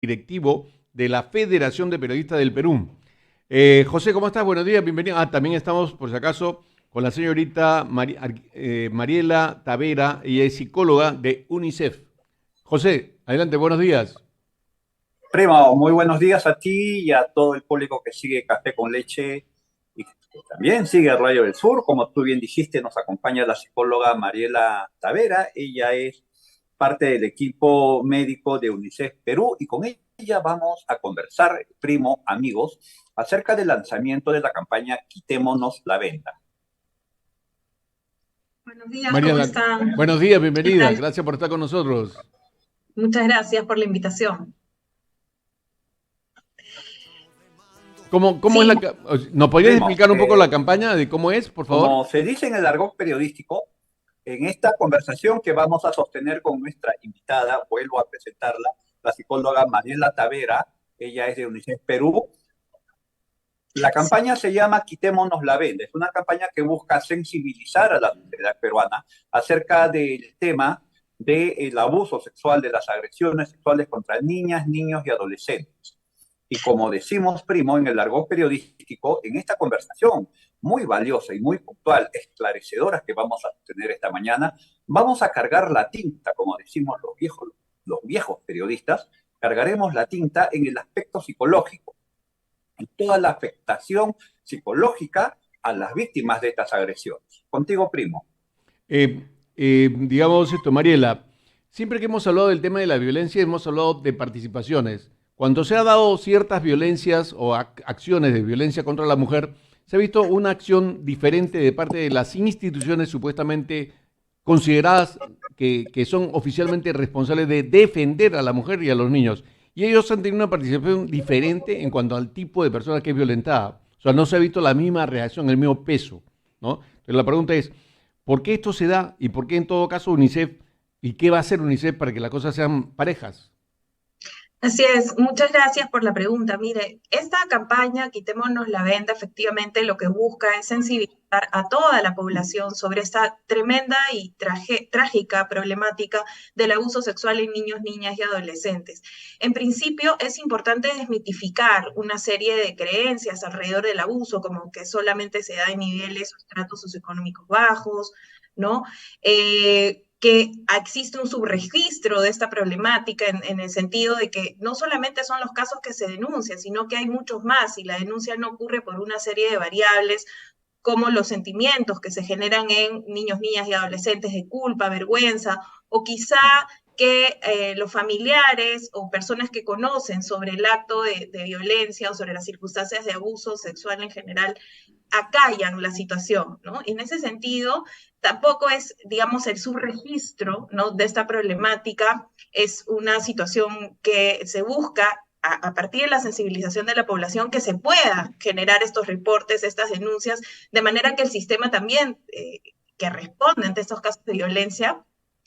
directivo de la Federación de Periodistas del Perú. José, ¿cómo estás? Buenos días, bienvenido. También estamos, por si acaso, con la señorita Mariela Tavera, ella es psicóloga de UNICEF. José, adelante, buenos días. Primo, muy buenos días a ti y a todo el público que sigue Café con Leche y que también sigue Radio del Sur. Como tú bien dijiste, nos acompaña la psicóloga Mariela Tavera. Ella es parte del equipo médico de UNICEF Perú y con ella vamos a conversar, primo, amigos, acerca del lanzamiento de la campaña Quitémonos la venda. Buenos días, ¿cómo Mariela, están? buenos días, ¿Qué bienvenida, tal? gracias por estar con nosotros. Muchas gracias por la invitación. ¿Cómo es Sí, ¿Nos podrías Primo, explicar un poco la campaña de cómo es, por favor? como se dice en el argot periodístico, en esta conversación que vamos a sostener con nuestra invitada, vuelvo a presentarla, la psicóloga Mariela Tavera, ella es de UNICEF Perú. La sí, campaña se llama Quitémonos la venda. Es una campaña que busca sensibilizar a la sociedad peruana acerca del tema del abuso sexual, de las agresiones sexuales contra niñas, niños y adolescentes. Y como decimos, primo, en el argot periodístico, en esta conversación muy valiosa y muy puntual, esclarecedora que vamos a tener esta mañana, vamos a cargar la tinta, como decimos los viejos periodistas, cargaremos la tinta en el aspecto psicológico, en toda la afectación psicológica a las víctimas de estas agresiones. Contigo, primo. Digamos esto, Mariela, siempre que hemos hablado del tema de la violencia, hemos hablado de participaciones. Cuando se ha dado ciertas violencias o acciones de violencia contra la mujer, se ha visto una acción diferente de parte de las instituciones supuestamente consideradas que son oficialmente responsables de defender a la mujer y a los niños. Y ellos han tenido una participación diferente en cuanto al tipo de persona que es violentada. O sea, no se ha visto la misma reacción, el mismo peso, ¿no? Entonces la pregunta es, ¿por qué esto se da y por qué en todo caso UNICEF y qué va a hacer UNICEF para que las cosas sean parejas? así es. Muchas gracias por la pregunta. Mire, esta campaña, Quitémonos la venda, efectivamente lo que busca es sensibilizar a toda la población sobre esta tremenda y trágica problemática del abuso sexual en niños, niñas y adolescentes. En principio, es importante desmitificar una serie de creencias alrededor del abuso, como que solamente se da en niveles o estratos socioeconómicos bajos, ¿no? Que existe un subregistro de esta problemática en el sentido de que no solamente son los casos que se denuncian, sino que hay muchos más y la denuncia no ocurre por una serie de variables como los sentimientos que se generan en niños, niñas y adolescentes de culpa, vergüenza, o quizá que los familiares o personas que conocen sobre el acto de violencia o sobre las circunstancias de abuso sexual en general acallan la situación, ¿no? En ese sentido, tampoco es, digamos, el subregistro, ¿no?, de esta problemática, es una situación que se busca a partir de la sensibilización de la población que se pueda generar estos reportes, estas denuncias, de manera que el sistema también que responde ante estos casos de violencia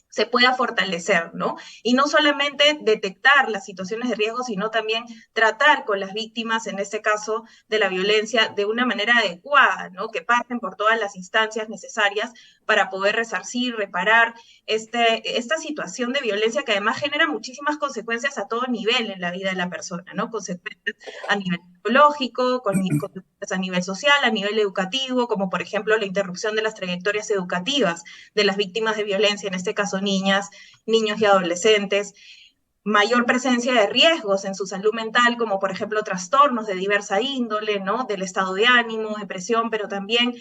se pueda fortalecer, ¿no? Y no solamente detectar las situaciones de riesgo, sino también tratar con las víctimas, en este caso de la violencia, de una manera adecuada, ¿no? Que pasen por todas las instancias necesarias para poder resarcir, reparar esta situación de violencia que además genera muchísimas consecuencias a todo nivel en la vida de la persona, ¿no? Consecuencias a nivel psicológico, consecuencias a nivel social, a nivel educativo, como por ejemplo la interrupción de las trayectorias educativas de las víctimas de violencia, en este caso niñas, niños y adolescentes, mayor presencia de riesgos en su salud mental, como por ejemplo trastornos de diversa índole, ¿no? Del estado de ánimo, depresión, pero también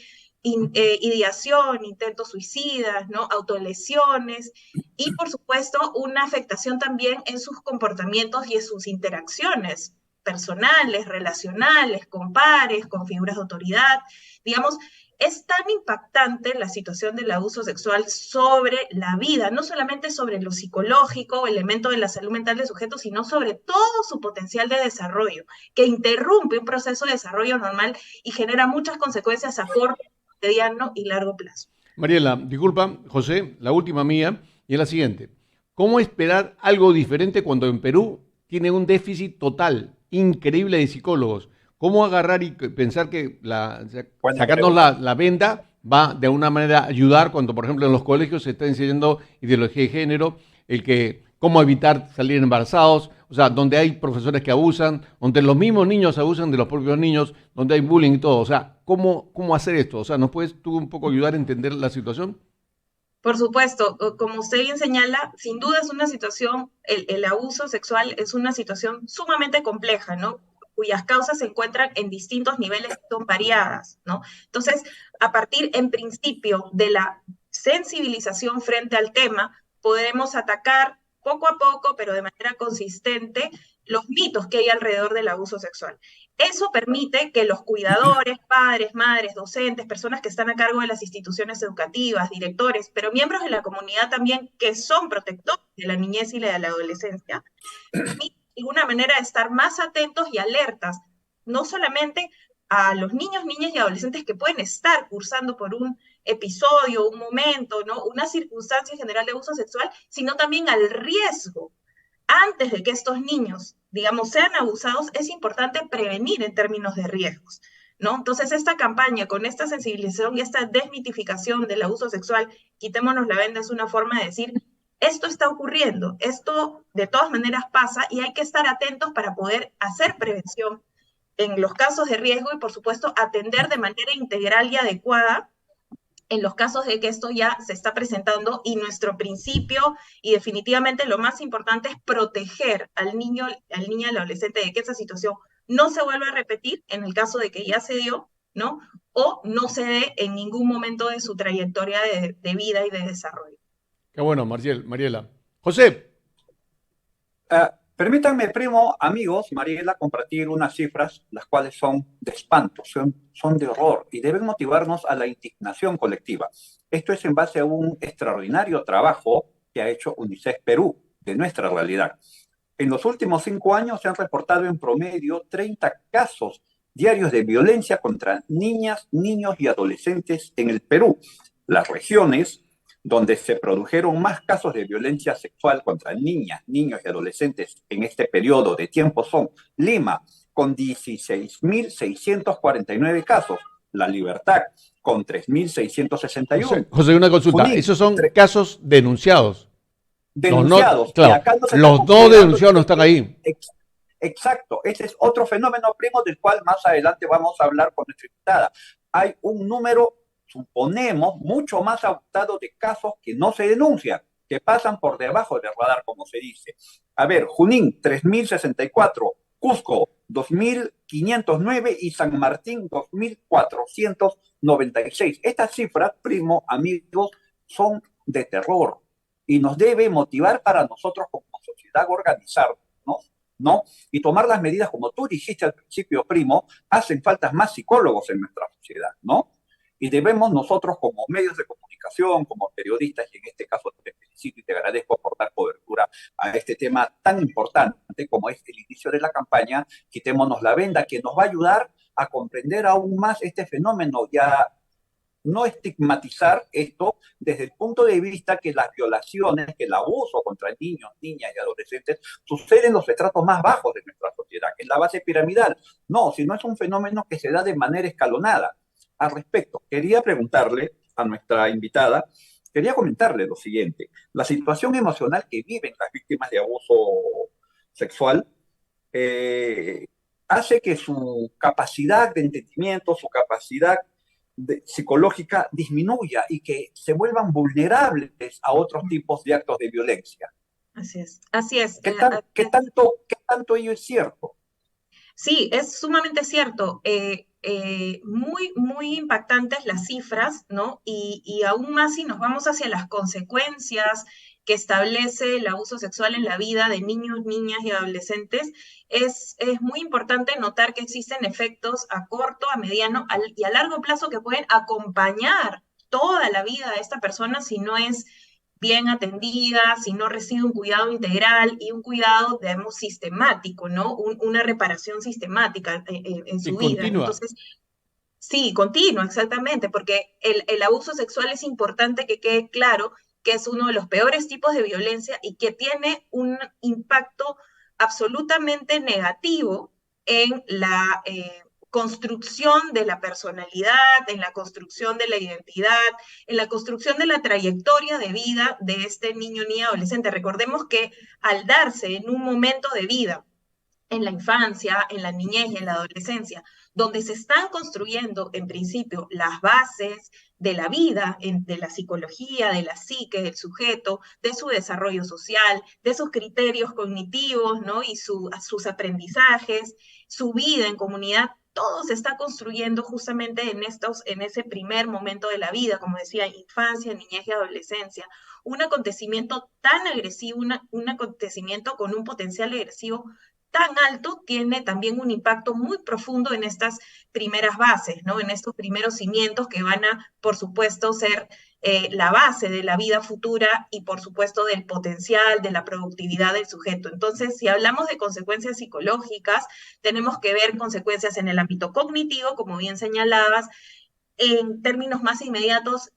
ideación, intentos suicidas, ¿no? Autolesiones y por supuesto una afectación también en sus comportamientos y en sus interacciones personales, relacionales, con pares, con figuras de autoridad. Digamos, es tan impactante la situación del abuso sexual sobre la vida, no solamente sobre lo psicológico, elemento de la salud mental del sujeto, sino sobre todo su potencial de desarrollo, que interrumpe un proceso de desarrollo normal y genera muchas consecuencias a corto, mediano y largo plazo. Mariela, disculpa, José, la última mía y es la siguiente. ¿Cómo esperar algo diferente cuando en Perú tiene un déficit total, increíble de psicólogos? ¿Cómo agarrar y pensar que Buena sacarnos pregunta. la venda va de alguna manera a ayudar cuando, por ejemplo, en los colegios se está enseñando ideología de género, el que cómo evitar salir embarazados, o sea, donde hay profesores que abusan, donde los mismos niños abusan de los propios niños, donde hay bullying y todo. O sea, ¿cómo hacer esto? O sea, ¿nos puedes tú un poco ayudar a entender la situación? Por supuesto, como usted bien señala, sin duda es una situación, el abuso sexual es una situación sumamente compleja, ¿no? Cuyas causas se encuentran en distintos niveles, son variadas, ¿no? Entonces, a partir, en principio, de la sensibilización frente al tema, podremos atacar poco a poco, pero de manera consistente, los mitos que hay alrededor del abuso sexual. Eso permite que los cuidadores, padres, madres, docentes, personas que están a cargo de las instituciones educativas, directores, pero miembros de la comunidad también que son protectores de la niñez y de la adolescencia, permite de alguna manera estar más atentos y alertas, no solamente a los niños, niñas y adolescentes que pueden estar cursando por un episodio, un momento, ¿no? Una circunstancia general de abuso sexual, sino también al riesgo antes de que estos niños, digamos, sean abusados, es importante prevenir en términos de riesgos, ¿no? Entonces, esta campaña con esta sensibilización y esta desmitificación del abuso sexual, quitémonos la venda, es una forma de decir, esto está ocurriendo, esto de todas maneras pasa y hay que estar atentos para poder hacer prevención en los casos de riesgo y, por supuesto, atender de manera integral y adecuada en los casos de que esto ya se está presentando y nuestro principio y definitivamente lo más importante es proteger al niño, al niño y al adolescente de que esa situación no se vuelva a repetir en el caso de que ya se dio, ¿no? O no se dé en ningún momento de su trayectoria de vida y de desarrollo. Qué bueno, Mariela. José, Permítanme, primo, amigos, Mariela, compartir unas cifras, las cuales son de espanto, son de horror y deben motivarnos a la indignación colectiva. Esto es en base a un extraordinario trabajo que ha hecho UNICEF Perú, de nuestra realidad. En los últimos 5 años se han reportado en promedio 30 casos diarios de violencia contra niñas, niños y adolescentes en el Perú. Las regiones donde se produjeron más casos de violencia sexual contra niñas, niños y adolescentes en este periodo de tiempo son Lima, con 16.649 casos, La Libertad, con 3.661, José, una consulta. Junín, Esos son casos denunciados. Los no, denunciados. Y claro, acá no se está los no considerando denunciados no están ahí. Exacto, ese es otro fenómeno, primo, del cual más adelante vamos a hablar con nuestra invitada. Hay un número, suponemos, mucho más abultado de casos que no se denuncian, que pasan por debajo del radar, como se dice. A ver, Junín, 3.064, Cusco, 2.509 y San Martín, 2.496. Estas cifras, primo, amigos, son de terror y nos debe motivar para nosotros como sociedad organizarnos, ¿no? Y tomar las medidas, como tú dijiste al principio, primo, hacen falta más psicólogos en nuestra sociedad, ¿no? Y debemos nosotros como medios de comunicación, como periodistas, y en este caso te felicito y te agradezco por dar cobertura a este tema tan importante como es el inicio de la campaña, Quitémonos la Venda, que nos va a ayudar a comprender aún más este fenómeno ya no estigmatizar esto desde el punto de vista que las violaciones, que el abuso contra niños, niñas y adolescentes suceden en los estratos más bajos de nuestra sociedad, en la base piramidal. No, sino es un fenómeno que se da de manera escalonada. Al respecto, quería preguntarle a nuestra invitada, quería comentarle lo siguiente. La situación emocional que viven las víctimas de abuso sexual hace que su capacidad de entendimiento, su capacidad psicológica disminuya y que se vuelvan vulnerables a otros tipos de actos de violencia. Así es, así es. ¿Qué tanto ello es cierto? Sí, es sumamente cierto. Muy, muy impactantes las cifras, ¿no? Y aún más si nos vamos hacia las consecuencias que establece el abuso sexual en la vida de niños, niñas y adolescentes, es muy importante notar que existen efectos a corto, a mediano y a largo plazo que pueden acompañar toda la vida de esta persona si no es bien atendida, si no recibe un cuidado integral y un cuidado, digamos, sistemático, ¿no? Una reparación sistemática en Y su vida. continúa. Entonces, sí, continua, exactamente, porque el abuso sexual es importante que quede claro que es uno de los peores tipos de violencia y que tiene un impacto absolutamente negativo en construcción de la personalidad, en la construcción de la identidad, en la construcción de la trayectoria de vida de este niño, niña, adolescente. Recordemos que al darse en un momento de vida, en la infancia, en la niñez y en la adolescencia, donde se están construyendo en principio las bases de la vida, de la psicología, de la psique del sujeto, de su desarrollo social, de sus criterios cognitivos, ¿no? Y sus aprendizajes, su vida en comunidad. Todo se está construyendo justamente en ese primer momento de la vida, como decía, infancia, niñez y adolescencia. Un acontecimiento tan agresivo, un acontecimiento con un potencial agresivo tan alto, tiene también un impacto muy profundo en estas primeras bases, ¿no? En estos primeros cimientos que van a, por supuesto, ser la base de la vida futura y, por supuesto, del potencial, de la productividad del sujeto. Entonces, si hablamos de consecuencias psicológicas, tenemos que ver consecuencias en el ámbito cognitivo, como bien señalabas. En términos más inmediatos,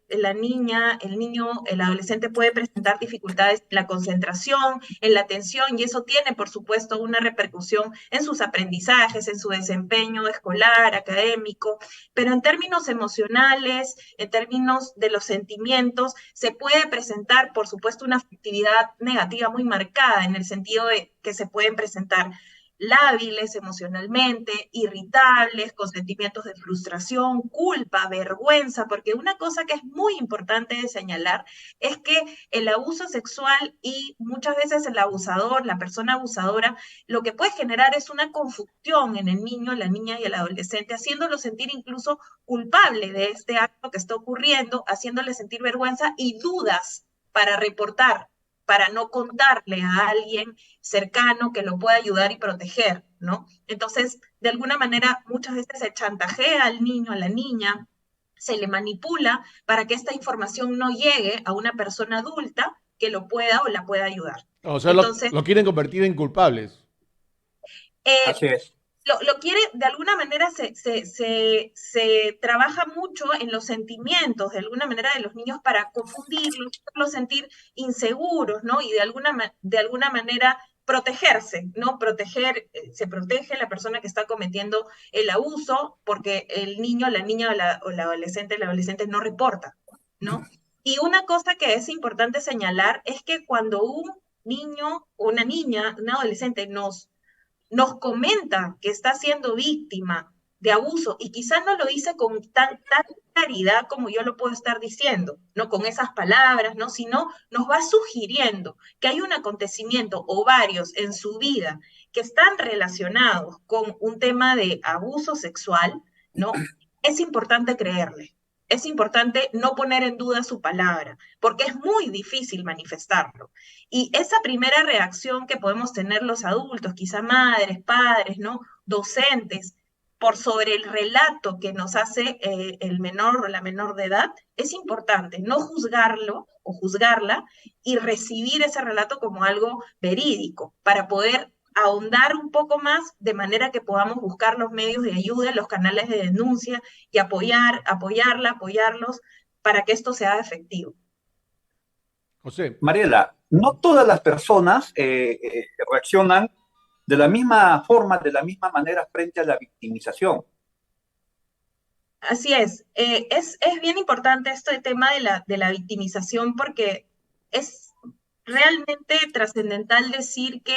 la niña, el niño, el adolescente puede presentar dificultades en la concentración, en la atención, y eso tiene, por supuesto, una repercusión en sus aprendizajes, en su desempeño escolar, académico, pero en términos emocionales, en términos de los sentimientos, se puede presentar, por supuesto, una afectividad negativa muy marcada, en el sentido de que se pueden presentar lábiles emocionalmente, irritables, con sentimientos de frustración, culpa, vergüenza, porque una cosa que es muy importante de señalar es que el abuso sexual y muchas veces el abusador, la persona abusadora, lo que puede generar es una confusión en el niño, la niña y el adolescente, haciéndolo sentir incluso culpable de este acto que está ocurriendo, haciéndole sentir vergüenza y dudas para reportar, para no contarle a alguien cercano que lo pueda ayudar y proteger, ¿no? Entonces, de alguna manera, muchas veces se chantajea al niño, a la niña, se le manipula para que esta información no llegue a una persona adulta que lo pueda o la pueda ayudar. O sea, Entonces, lo quieren convertir en culpables. eh, Así es. lo quiere, de alguna manera se trabaja mucho en los sentimientos, de alguna manera, de los niños para confundirlos, hacerlos sentir inseguros, ¿no? Y de alguna manera protegerse, ¿no? Se protege a la persona que está cometiendo el abuso porque el niño, la niña o la adolescente, el adolescente no reporta, ¿no? Y una cosa que es importante señalar es que cuando un niño o una niña, un adolescente nos comenta que está siendo víctima de abuso y quizás no lo dice con tan claridad como yo lo puedo estar diciendo, no con esas palabras, ¿no? Sino nos va sugiriendo que hay un acontecimiento o varios en su vida que están relacionados con un tema de abuso sexual, ¿no? Es importante creerle. Es importante no poner en duda su palabra, porque es muy difícil manifestarlo. Y esa primera reacción que podemos tener los adultos, quizá madres, padres, ¿no? Docentes, por sobre el relato que nos hace el menor o la menor de edad, es importante no juzgarlo o juzgarla y recibir ese relato como algo verídico para poder ahondar un poco más de manera que podamos buscar los medios de ayuda, los canales de denuncia y apoyarlos para que esto sea efectivo. José. Mariela, no todas las personas reaccionan de la misma forma, de la misma manera frente a la victimización. Así es bien importante este tema de la victimización porque es realmente trascendental decir que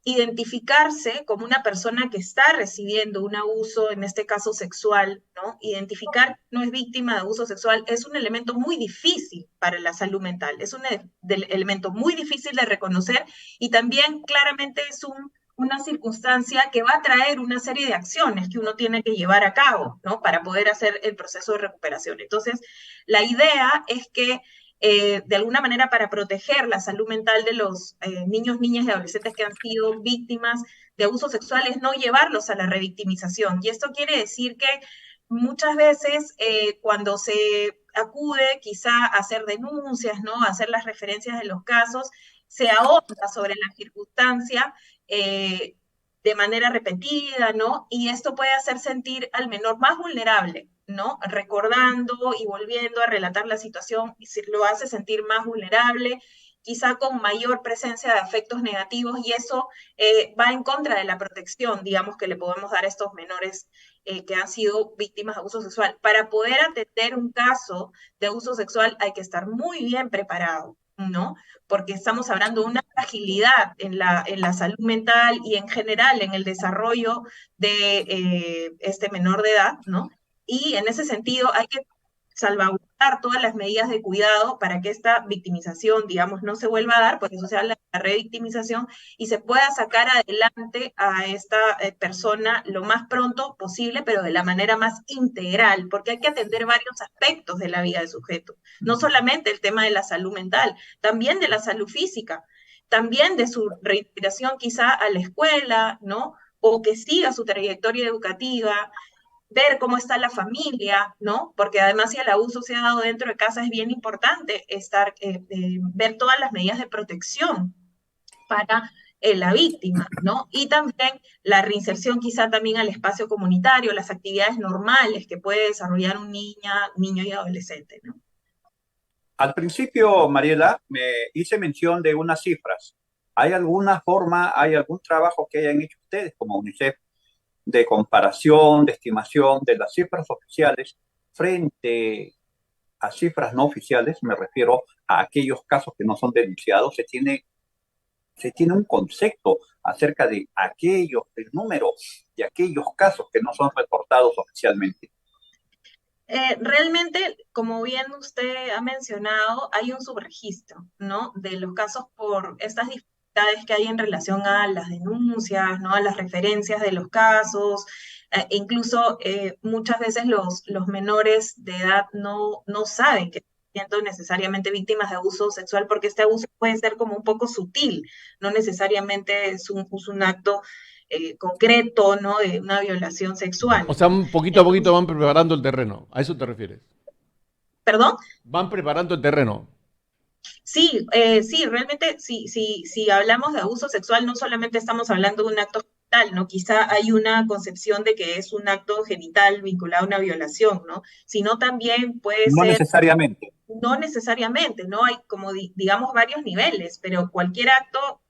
identificarse como una persona que está recibiendo un abuso, en este caso sexual, ¿no? Identificar que no es víctima de abuso sexual es un elemento muy difícil para la salud mental, es un elemento muy difícil de reconocer y también claramente es una circunstancia que va a traer una serie de acciones que uno tiene que llevar a cabo, ¿no? Para poder hacer el proceso de recuperación. Entonces, la idea es que de alguna manera para proteger la salud mental de los niños, niñas y adolescentes que han sido víctimas de abusos sexuales, no llevarlos a la revictimización. Y esto quiere decir que muchas veces cuando se acude quizá a hacer denuncias, ¿no? A hacer las referencias de los casos, se ahonda sobre la circunstancia de manera repetida, ¿no? Y esto puede hacer sentir al menor más vulnerable, ¿no? Recordando y volviendo a relatar la situación, lo hace sentir más vulnerable quizá con mayor presencia de afectos negativos, y eso va en contra de la protección, digamos, que le podemos dar a estos menores que han sido víctimas de abuso sexual. Para poder atender un caso de abuso sexual hay que estar muy bien preparado, ¿no? Porque estamos hablando de una fragilidad en la salud mental y en general en el desarrollo de este menor de edad, ¿no? Y en ese sentido hay que salvaguardar todas las medidas de cuidado para que esta victimización, digamos, no se vuelva a dar, por eso se habla de la revictimización, y se pueda sacar adelante a esta persona lo más pronto posible, pero de la manera más integral, porque hay que atender varios aspectos de la vida del sujeto, no solamente el tema de la salud mental, también de la salud física, también de su reintegración quizá a la escuela, ¿no? O que siga su trayectoria educativa, ver cómo está la familia, ¿no? Porque además si el abuso se ha dado dentro de casa es bien importante ver todas las medidas de protección para la víctima, ¿no? Y también la reinserción quizá también al espacio comunitario, las actividades normales que puede desarrollar un niño y adolescente, ¿no? Al principio, Mariela, me hice mención de unas cifras. ¿Hay alguna forma, hay algún trabajo que hayan hecho ustedes como UNICEF de comparación, de estimación de las cifras oficiales frente a cifras no oficiales? Me refiero a aquellos casos que no son denunciados. Se tiene un concepto acerca de aquellos, el número de aquellos casos que no son reportados oficialmente. Realmente, como bien usted ha mencionado, hay un subregistro, ¿no? De los casos por estas dificultades que hay en relación a las denuncias, ¿no? A las referencias de los casos, incluso muchas veces los menores de edad no saben que están siendo necesariamente víctimas de abuso sexual, porque este abuso puede ser como un poco sutil, no necesariamente es un acto concreto, ¿no? De una violación sexual. O sea, un poquito a poquito van preparando el terreno. ¿A eso te refieres? ¿Perdón? Van preparando el terreno. Sí, sí, realmente si hablamos de abuso sexual, no solamente estamos hablando de un acto genital, ¿no? Quizá hay una concepción de que es un acto genital vinculado a una violación, ¿no? Sino también puede No ser, necesariamente. no necesariamente, ¿no? Hay como digamos varios niveles, pero cualquier acto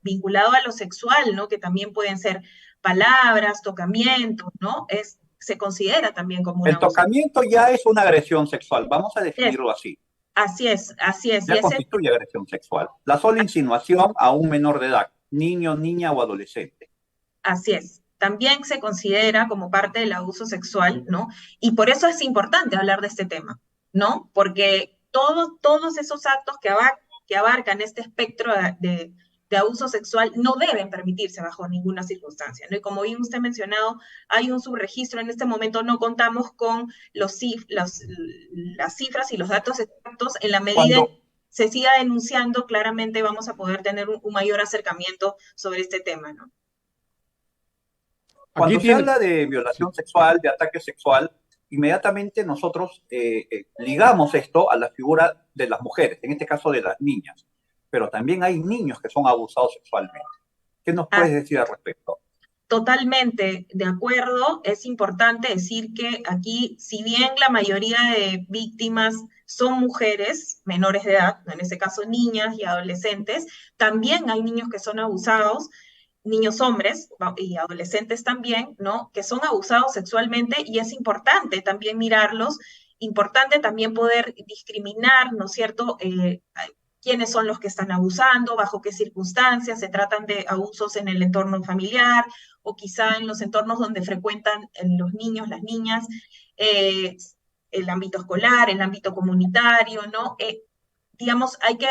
vinculado a lo sexual, ¿no? Que también pueden ser palabras, tocamientos, ¿no? Se considera también como un El abuso. tocamiento ya es una agresión sexual, vamos a Es- definirlo así. Así es, y Ya ese constituye agresión sexual. La sola insinuación a un menor de edad, niño, niña o adolescente. Así es. También se considera como parte del abuso sexual, ¿no? Y por eso es importante hablar de este tema, ¿no? Porque todos esos actos que abarcan este espectro de abuso sexual no deben permitirse bajo ninguna circunstancia, ¿no? Y como bien usted ha mencionado, hay un subregistro. En este momento no contamos con las cifras y los datos exactos. En la medida en Cuando, que se siga denunciando, claramente vamos a poder tener un mayor acercamiento sobre este tema, ¿no? Aquí cuando se tiene... habla de Sí. violación sexual, de ataque sexual, inmediatamente nosotros ligamos esto a la figura de las mujeres, en este caso de las niñas. Pero también hay niños que son abusados sexualmente. ¿Qué nos Ah, puedes decir al respecto? totalmente de acuerdo. Es importante decir que aquí, si bien la mayoría de víctimas son mujeres menores de edad, en este caso niñas y adolescentes, también hay niños que son abusados, niños hombres y adolescentes también, ¿no? Que son abusados sexualmente, y es importante también mirarlos, importante también poder discriminar, ¿no es cierto? Quiénes son los que están abusando, bajo qué circunstancias, se tratan de abusos en el entorno familiar o quizá en los entornos donde frecuentan los niños, las niñas, eh, el ámbito escolar, el ámbito comunitario, ¿no? Digamos, hay que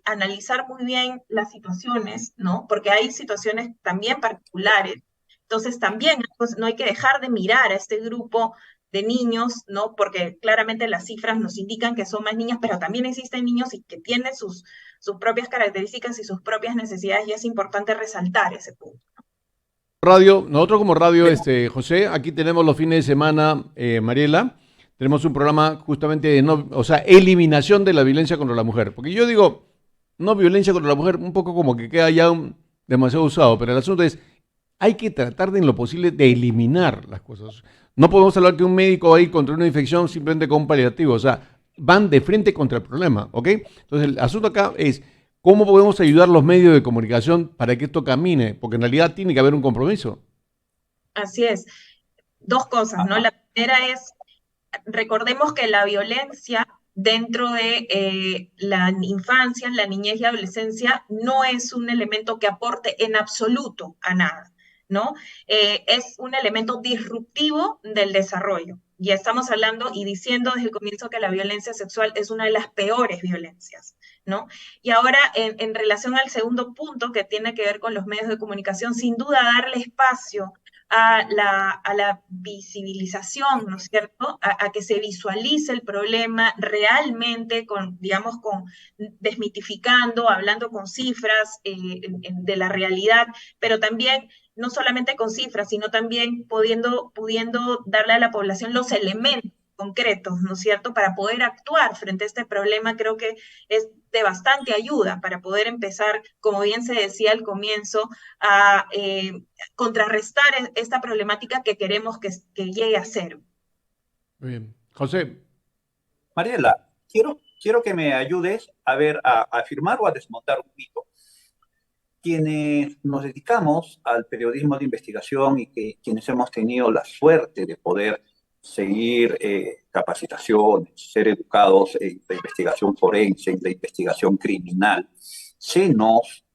analizar muy bien las situaciones, ¿no? Porque hay situaciones también particulares. Entonces, también pues, no hay que dejar de mirar a este grupo de niños, ¿no? Porque claramente las cifras nos indican que son más niñas, pero también existen niños y que tienen sus propias características y sus propias necesidades, y es importante resaltar ese punto. Radio, nosotros como radio, Bien, José, aquí tenemos los fines de semana, Mariela, tenemos un programa justamente de no, o sea, eliminación de la violencia contra la mujer. Porque yo digo, no violencia contra la mujer, un poco como que queda ya demasiado usado, pero el asunto es, hay que tratar de en lo posible de eliminar las cosas. No podemos hablar que un médico va a ir contra una infección simplemente con un paliativo, o sea, van de frente contra el problema, ¿ok? Entonces el asunto acá es cómo podemos ayudar los medios de comunicación para que esto camine, porque en realidad tiene que haber un compromiso. Así es. Dos cosas, ¿no? Ajá. La primera es, recordemos que la violencia dentro de la infancia, la niñez y adolescencia no es un elemento que aporte en absoluto a nada, ¿no? Es un elemento disruptivo del desarrollo. Y estamos hablando y diciendo desde el comienzo que la violencia sexual es una de las peores violencias, ¿no? Y ahora, en relación al segundo punto que tiene que ver con los medios de comunicación, sin duda darle espacio a la visibilización, ¿no es cierto? A que se visualice el problema realmente, con, digamos, con desmitificando, hablando con cifras de la realidad, pero también no solamente con cifras, sino también pudiendo darle a la población los elementos concretos, ¿no es cierto?, para poder actuar frente a este problema. Creo que es de bastante ayuda para poder empezar, como bien se decía al comienzo, a contrarrestar esta problemática que queremos que llegue a cero. Muy bien. José, Mariela, quiero que me ayudes a ver, a afirmar o a desmontar un mito. Quienes nos dedicamos al periodismo de investigación y quienes hemos tenido la suerte de poder seguir capacitaciones, ser educados en la investigación forense, en la investigación criminal, se nos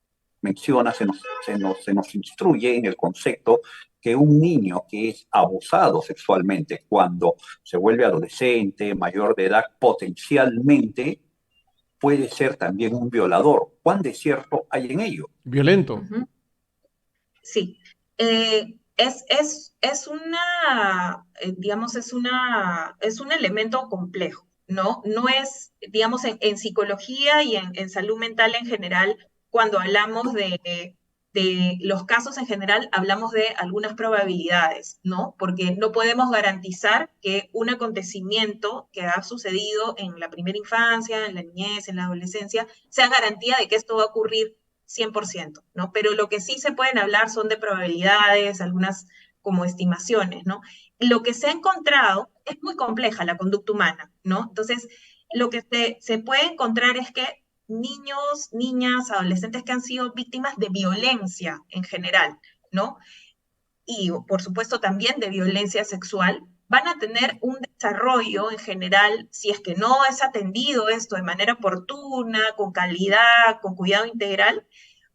menciona, se nos instruye en el concepto que un niño que es abusado sexualmente cuando se vuelve adolescente, mayor de edad, potencialmente puede ser también un violador. ¿Cuán de cierto hay en ello? violento. Uh-huh. Sí. Es una, digamos, es un elemento complejo, ¿no? No es, digamos, en psicología y en salud mental en general, cuando hablamos de los casos en general, hablamos de algunas probabilidades, ¿no? Porque no podemos garantizar que un acontecimiento que ha sucedido en la primera infancia, en la niñez, en la adolescencia, sea garantía de que esto va a ocurrir 100%, ¿no? Pero lo que sí se pueden hablar son de probabilidades, algunas como estimaciones, ¿no? Lo que se ha encontrado es muy compleja la conducta humana, ¿no? Entonces, lo que se puede encontrar es que niños, niñas, adolescentes que han sido víctimas de violencia en general, ¿no? Y por supuesto también de violencia sexual, van a tener un desarrollo en general, si es que no es atendido esto de manera oportuna, con calidad, con cuidado integral,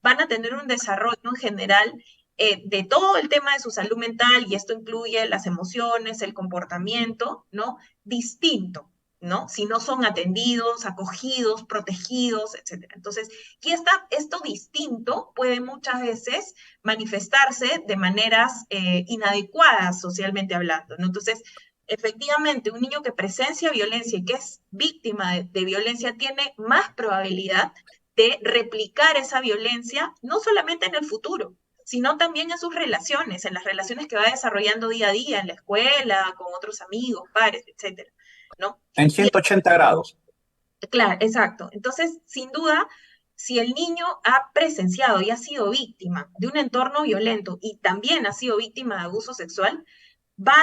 van a tener un desarrollo en general de todo el tema de su salud mental, y esto incluye las emociones, el comportamiento, ¿no? Distinto, ¿no? Si no son atendidos, acogidos, protegidos, etcétera. Entonces, y esto distinto puede muchas veces manifestarse de maneras inadecuadas socialmente hablando, ¿no? Entonces, efectivamente, un niño que presencia violencia y que es víctima de violencia tiene más probabilidad de replicar esa violencia, no solamente en el futuro, sino también en sus relaciones, en las relaciones que va desarrollando día a día, en la escuela, con otros amigos, pares, etcétera, ¿no? En Y 180 grados. claro, exacto. Entonces, sin duda, si el niño ha presenciado y ha sido víctima de un entorno violento y también ha sido víctima de abuso sexual, va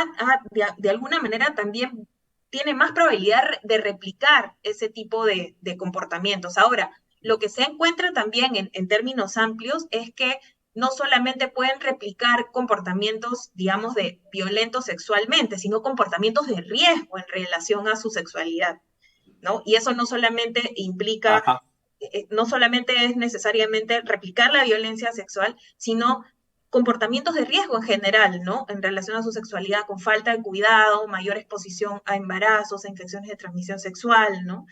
de alguna manera también tiene más probabilidad de replicar ese tipo de comportamientos. Ahora, lo que se encuentra también en términos amplios es que no solamente pueden replicar comportamientos, digamos, de violentos sexualmente, sino comportamientos de riesgo en relación a su sexualidad, ¿no? Y eso no solamente implica, Ajá. no solamente es necesariamente replicar la violencia sexual, sino comportamientos de riesgo en general, ¿no? En relación a su sexualidad, con falta de cuidado, mayor exposición a embarazos, a infecciones de transmisión sexual, ¿no?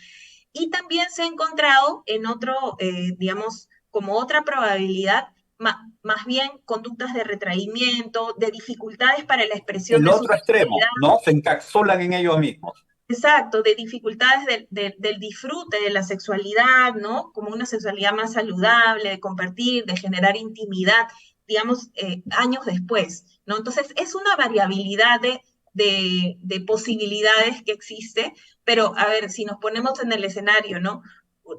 Y también se ha encontrado en otro, digamos, como otra probabilidad, más bien conductas de retraimiento, de dificultades para la expresión El de su otro extremo, sexualidad. ¿no? Se encapsulan en ellos mismos. Exacto, de dificultades del disfrute de la sexualidad, ¿no? Como una sexualidad más saludable, de compartir, de generar intimidad, digamos, años después, ¿no? Entonces, es una variabilidad de posibilidades que existe, pero a ver, si nos ponemos en el escenario, ¿no?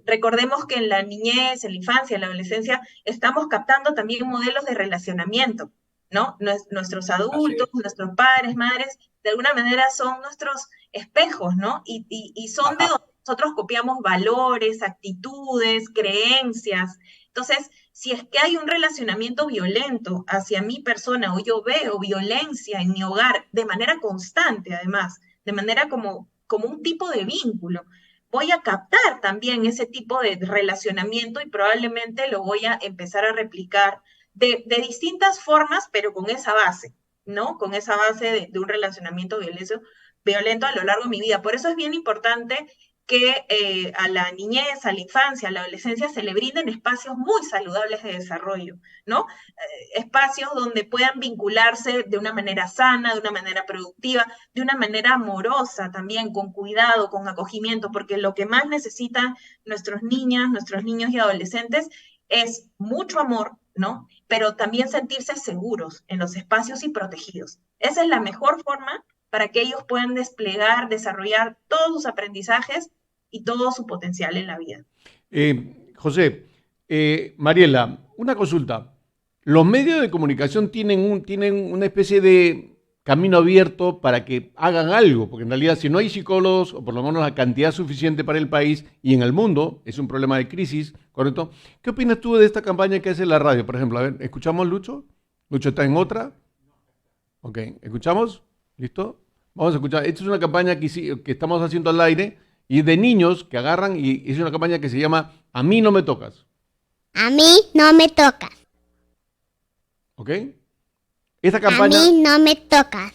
Recordemos que en la niñez, en la infancia, en la adolescencia, estamos captando también modelos de relacionamiento, ¿no? Nuestros Así adultos, es. nuestros padres, madres, de alguna manera son nuestros espejos, ¿no? Y son de Ajá. donde nosotros copiamos valores, actitudes, creencias. Entonces, si es que hay un relacionamiento violento hacia mi persona o yo veo violencia en mi hogar de manera constante, además, de manera como un tipo de vínculo, voy a captar también ese tipo de relacionamiento y probablemente lo voy a empezar a replicar de distintas formas, pero con esa base, ¿no? Con esa base de un relacionamiento violento a lo largo de mi vida. Por eso es bien importante que a la niñez, a la infancia, a la adolescencia se le brinden espacios muy saludables de desarrollo, ¿no? Espacios donde puedan vincularse de una manera sana, de una manera productiva, de una manera amorosa también, con cuidado, con acogimiento, porque lo que más necesitan nuestros niños y adolescentes es mucho amor, ¿no? Pero también sentirse seguros en los espacios y protegidos. Esa es la mejor forma para que ellos puedan desplegar, desarrollar todos sus aprendizajes y todo su potencial en la vida. José, Mariela, una consulta. ¿Los medios de comunicación tienen una especie de camino abierto para que hagan algo? Porque en realidad si no hay psicólogos, o por lo menos la cantidad suficiente para el país y en el mundo, es un problema de crisis, ¿correcto? ¿Qué opinas tú de esta campaña que hace la radio? Por ejemplo, a ver, ¿escuchamos Lucho? ¿Lucho está en otra? Ok, ¿escuchamos? ¿Listo? Vamos a escuchar. Esta es una campaña que estamos haciendo al aire y de niños que agarran y es una campaña que se llama A mí no me tocas. A mí no me tocas. ¿Ok? Esta A campaña, mí no me tocas.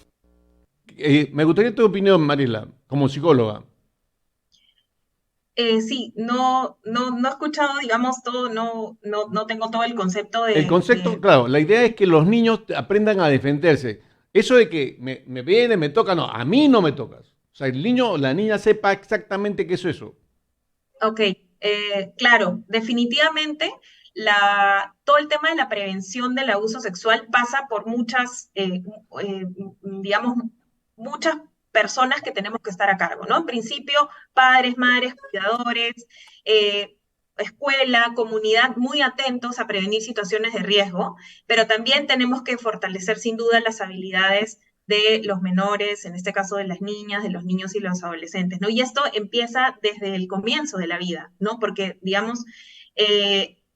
me gustaría tu opinión, Mariela, como psicóloga. Sí, no he escuchado, digamos, todo, no tengo todo el concepto El concepto, de. claro, la idea es que los niños aprendan a defenderse. Eso de que me viene, me toca, no, a mí no me tocas. O sea, el niño o la niña sepa exactamente qué es eso. Ok, claro, definitivamente todo el tema de la prevención del abuso sexual pasa por digamos, muchas personas que tenemos que estar a cargo, ¿no? En principio, padres, madres, cuidadores, eh, escuela, comunidad, muy atentos a prevenir situaciones de riesgo, pero también tenemos que fortalecer sin duda las habilidades de los menores, en este caso de las niñas, de los niños y los adolescentes, ¿no? Y esto empieza desde el comienzo de la vida, ¿no? Porque, digamos,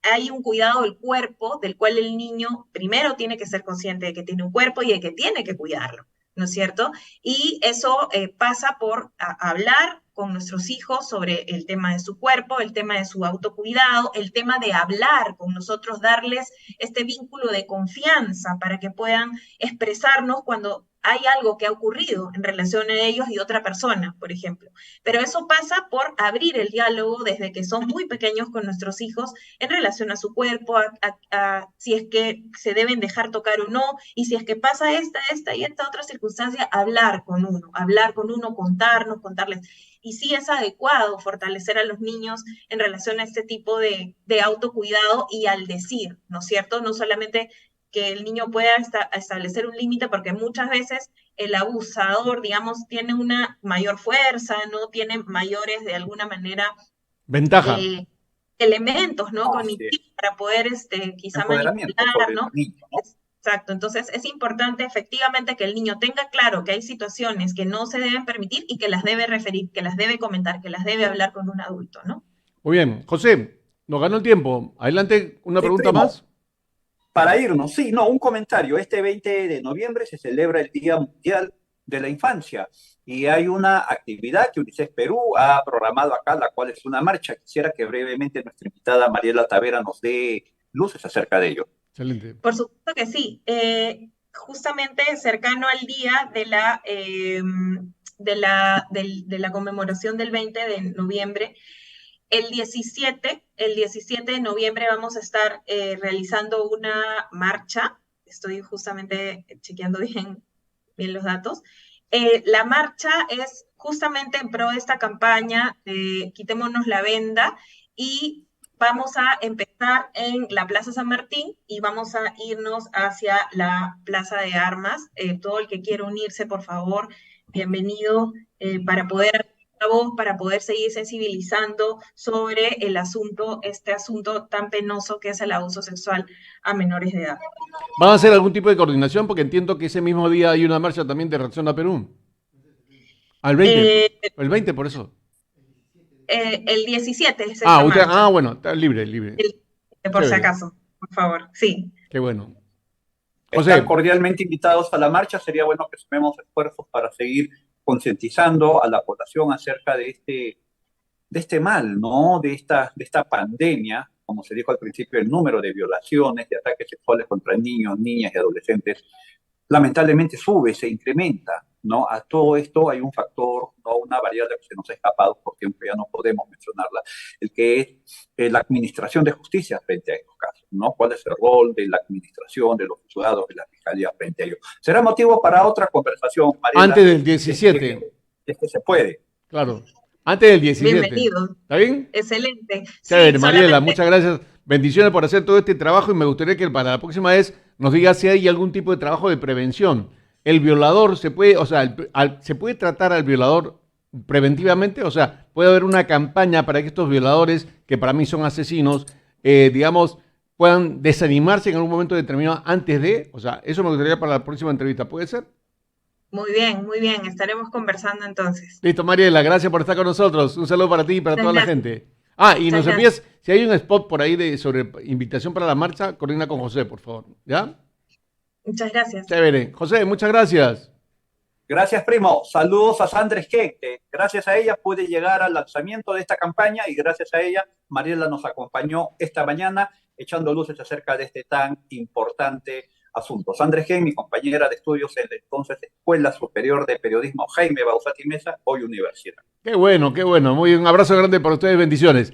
hay un cuidado del cuerpo del cual el niño primero tiene que ser consciente de que tiene un cuerpo y de que tiene que cuidarlo, ¿no es cierto? Y eso pasa por hablar con nuestros hijos sobre el tema de su cuerpo, el tema de su autocuidado, el tema de hablar con nosotros, darles este vínculo de confianza para que puedan expresarnos cuando hay algo que ha ocurrido en relación a ellos y otra persona, por ejemplo. Pero eso pasa por abrir el diálogo desde que son muy pequeños con nuestros hijos en relación a su cuerpo, a si es que se deben dejar tocar o no, y si es que pasa esta y esta otra circunstancia, hablar con uno, contarles. Y sí es adecuado fortalecer a los niños en relación a este tipo de autocuidado y al decir, ¿no es cierto? No solamente que el niño pueda establecer un límite, porque muchas veces el abusador, digamos, tiene una mayor fuerza, ¿no? Tiene mayores, de alguna manera, Ventaja. eh, elementos, ¿no? Así es. Cognitivos para poder, quizá Empoderamiento manipular, sobre el ¿no? niño, ¿no? Exacto, entonces es importante efectivamente que el niño tenga claro que hay situaciones que no se deben permitir y que las debe referir, que las debe comentar, que las debe hablar con un adulto, ¿no? Muy bien. José, nos ganó el tiempo. Adelante, una Sí, pregunta primo, más. para irnos, sí, no, un comentario. Este 20 de noviembre se celebra el Día Mundial de la Infancia y hay una actividad que UNICEF Perú ha programado acá, la cual es una marcha. Quisiera que brevemente nuestra invitada Mariela Tavera nos dé luces acerca de ello. Excelente. Por supuesto que sí. Justamente cercano al día de la conmemoración del 20 de noviembre, el 17 de noviembre vamos a estar realizando una marcha. Estoy justamente chequeando bien los datos. La marcha es justamente en pro de esta campaña de Quitémonos la venda y vamos a empezar en la Plaza San Martín y vamos a irnos hacia la Plaza de Armas. Todo el que quiera unirse, por favor, bienvenido para poder la voz para poder seguir sensibilizando sobre este asunto tan penoso que es el abuso sexual a menores de edad. ¿Van a hacer algún tipo de coordinación? Porque entiendo que ese mismo día hay una marcha también de Reacción a Perú. Al 20. El 20, por eso. El 17 es esta Usted, marcha. bueno, está libre. Por si Chévere. acaso, por favor, sí. Qué bueno. Están José, cordialmente invitados a la marcha. Sería bueno que sumemos esfuerzos para seguir concientizando a la población acerca de este mal, ¿no? De esta pandemia, como se dijo al principio, el número de violaciones, de ataques sexuales contra niños, niñas y adolescentes, lamentablemente sube, se incrementa, ¿no? A todo esto hay un factor, ¿no? Una variable que se nos ha escapado, por tiempo ya no podemos mencionarla, el que es la administración de justicia frente a estos casos, ¿no? ¿Cuál es el rol de la administración, de los juzgados, de la fiscalía frente a ello? Será motivo para otra conversación, Mariela. antes del 17. Es que se puede. Claro. Antes del 17. Bienvenido. ¿Está bien? Excelente. Chévere, Sí, Mariela, solamente- muchas gracias. Bendiciones por hacer todo este trabajo y me gustaría que para la próxima vez nos diga si hay algún tipo de trabajo de prevención. El violador se puede, o sea, se puede tratar al violador preventivamente, o sea, puede haber una campaña para que estos violadores, que para mí son asesinos, digamos, puedan desanimarse en algún momento determinado antes de, o sea, eso me gustaría para la próxima entrevista, ¿puede ser? Muy bien, estaremos conversando entonces. Listo, Mariela, gracias por estar con nosotros. Un saludo para ti y para Muchas toda la gracias. gente. Y Muchas nos envías, si hay un spot por ahí sobre invitación para la marcha, coordina con José, por favor. ¿Ya? Muchas gracias. Chévere. José, muchas gracias. Gracias, primo. Saludos a Sandra Esquete. Gracias a ella pude llegar al lanzamiento de esta campaña y gracias a ella Mariela nos acompañó esta mañana echando luces acerca de este tan importante asunto. Sandra Esquete, mi compañera de estudios en la entonces Escuela Superior de Periodismo Jaime Bauzati Mesa, hoy universidad. Qué bueno, qué bueno. Muy un abrazo grande para ustedes. Bendiciones.